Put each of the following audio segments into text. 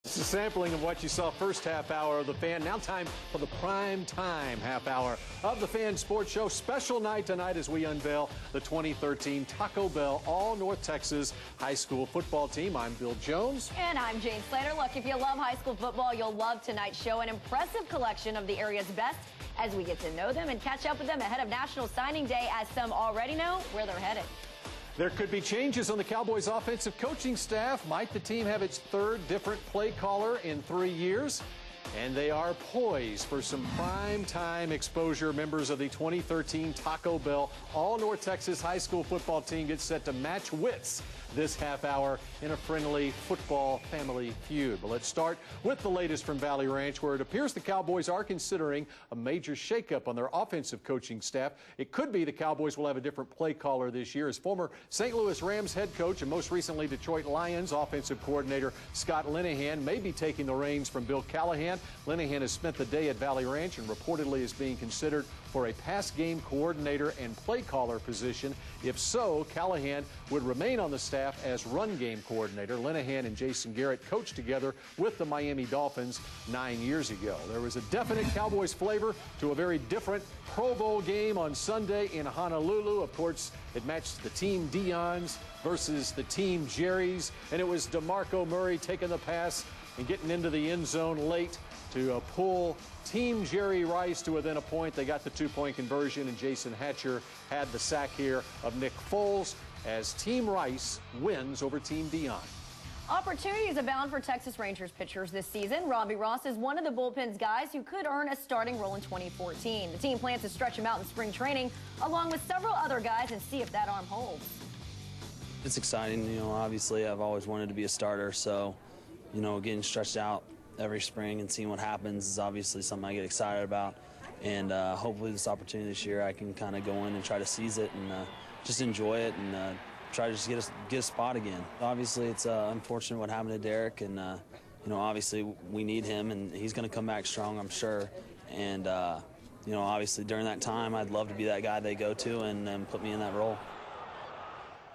It's a sampling of what you saw first half hour of The Fan. Now time for the prime time half hour of The Fan Sports Show. Special night tonight as we unveil the 2013 Taco Bell All-North Texas High School football team. I'm Bill Jones. And I'm Jane Slater. Look, if you love high school football, you'll love tonight's show. An impressive collection of the area's best as we get to know them and catch up with them ahead of National Signing Day, as some already know where they're headed. There could be changes on the Cowboys' offensive coaching staff. Might the team have its third different play caller in 3 years? And they are poised for some prime time exposure. Members of the 2013 Taco Bell All-North Texas High School football team get set to match wits this half hour in a friendly football family feud. But let's start with the latest from Valley Ranch, where it appears the Cowboys are considering a major shakeup on their offensive coaching staff. It could be the Cowboys will have a different play caller this year, as former St. Louis Rams head coach and most recently Detroit Lions offensive coordinator Scott Linehan may be taking the reins from Bill Callahan. Linehan has spent the day at Valley Ranch and reportedly is being considered for a pass game coordinator and play caller position. If so, Callahan would remain on the staff as run game coordinator. Linehan and Jason Garrett coached together with the Miami Dolphins 9 years ago. There was a definite Cowboys flavor to a very different Pro Bowl game on Sunday in Honolulu. Of course, it matched the Team Deion's versus the Team Jerry's, and it was DeMarco Murray taking the pass and getting into the end zone late to pull Team Jerry Rice to within a point. They got the two-point conversion, and Jason Hatcher had the sack here of Nick Foles as Team Rice wins over Team Deion. Opportunities abound for Texas Rangers pitchers this season. Robbie Ross is one of the bullpen's guys who could earn a starting role in 2014. The team plans to stretch him out in spring training along with several other guys and see if that arm holds. It's exciting. You know, obviously I've always wanted to be a starter, so, you know, getting stretched out every spring and seeing what happens is obviously something I get excited about. And hopefully this opportunity this year I can kind of go in and try to seize it and just enjoy it and try to just get a spot again. Obviously it's unfortunate what happened to Derek, and you know, obviously we need him and he's going to come back strong, I'm sure. And you know, obviously during that time I'd love to be that guy they go to and put me in that role.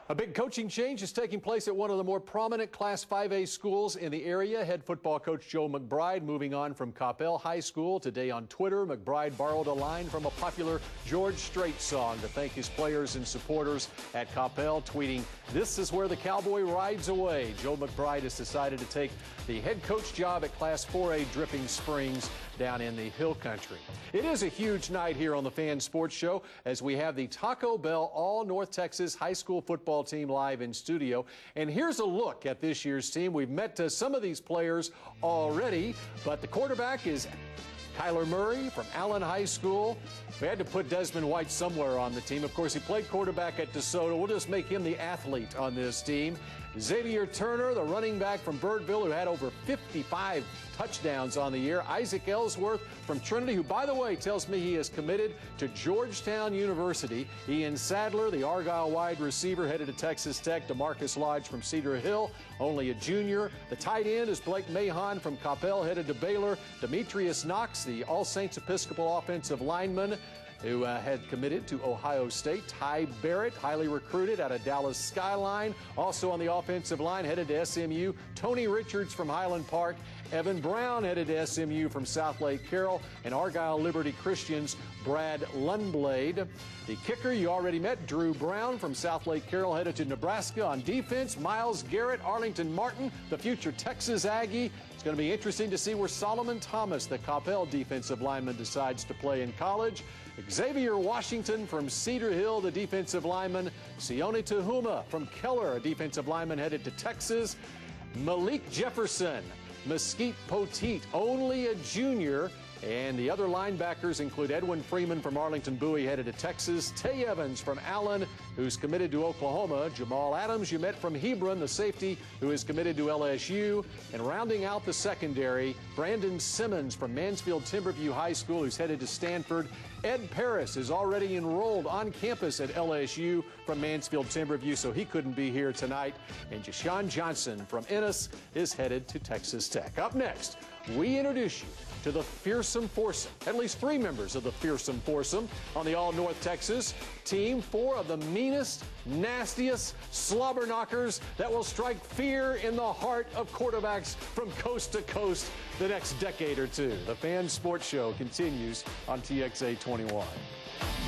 A big coaching change is taking place at one of the more prominent Class 5A schools in the area. Head football coach Joe McBride moving on from Coppell High School. Today on Twitter, McBride borrowed a line from a popular George Strait song to thank his players and supporters at Coppell, tweeting, "This is where the cowboy rides away." Joe McBride has decided to take the head coach job at Class 4A Dripping Springs down in the Hill Country. It is a huge night here on the Fan Sports Show as we have the Taco Bell All-North Texas High School football team live in studio. And here's a look at this year's team. We've met some of these players already, but the quarterback is Kyler Murray from Allen High School. We had to put Desmond White somewhere on the team. Of course, he played quarterback at DeSoto. We'll just make him the athlete on this team. Xavier Turner, the running back from Birdville, who had over 55 touchdowns on the year. Isaac Ellsworth from Trinity, who, by the way, tells me he is committed to Georgetown University. Ian Sadler, the Argyle wide receiver, headed to Texas Tech. DeMarcus Lodge from Cedar Hill, only a junior. The tight end is Blake Mahon from Coppell, headed to Baylor. Demetrius Knox, the All Saints Episcopal offensive lineman, who had committed to Ohio State. Ty Barrett, highly recruited out of Dallas Skyline. Also on the offensive line, headed to SMU. Tony Richards from Highland Park. Evan Brown headed to SMU from South Lake Carroll. And Argyle Liberty Christians, Brad Lundblade. The kicker you already met, Drew Brown from South Lake Carroll, headed to Nebraska. On defense, Miles Garrett, Arlington Martin, the future Texas Aggie. It's going to be interesting to see where Solomon Thomas, the Coppell defensive lineman, decides to play in college. Xavier Washington from Cedar Hill, the defensive lineman. Sione Tuhuma from Keller, a defensive lineman headed to Texas. Malik Jefferson, Mesquite Poteet, only a junior. And the other linebackers include Edwin Freeman from Arlington Bowie, headed to Texas. Tay Evans from Allen, who's committed to Oklahoma. Jamal Adams, you met from Hebron, the safety, who is committed to LSU. And rounding out the secondary, Brandon Simmons from Mansfield Timberview High School, who's headed to Stanford. Ed Paris is already enrolled on campus at LSU from Mansfield Timberview, so he couldn't be here tonight. And Jashawn Johnson from Ennis is headed to Texas Tech. Up next, we introduce you to the Fearsome Foursome. At least 3 members of the Fearsome Foursome on the All-North Texas team. 4 of the meanest, nastiest slobber knockers that will strike fear in the heart of quarterbacks from coast to coast the next decade or two. The Fan Sports Show continues on TXA 21.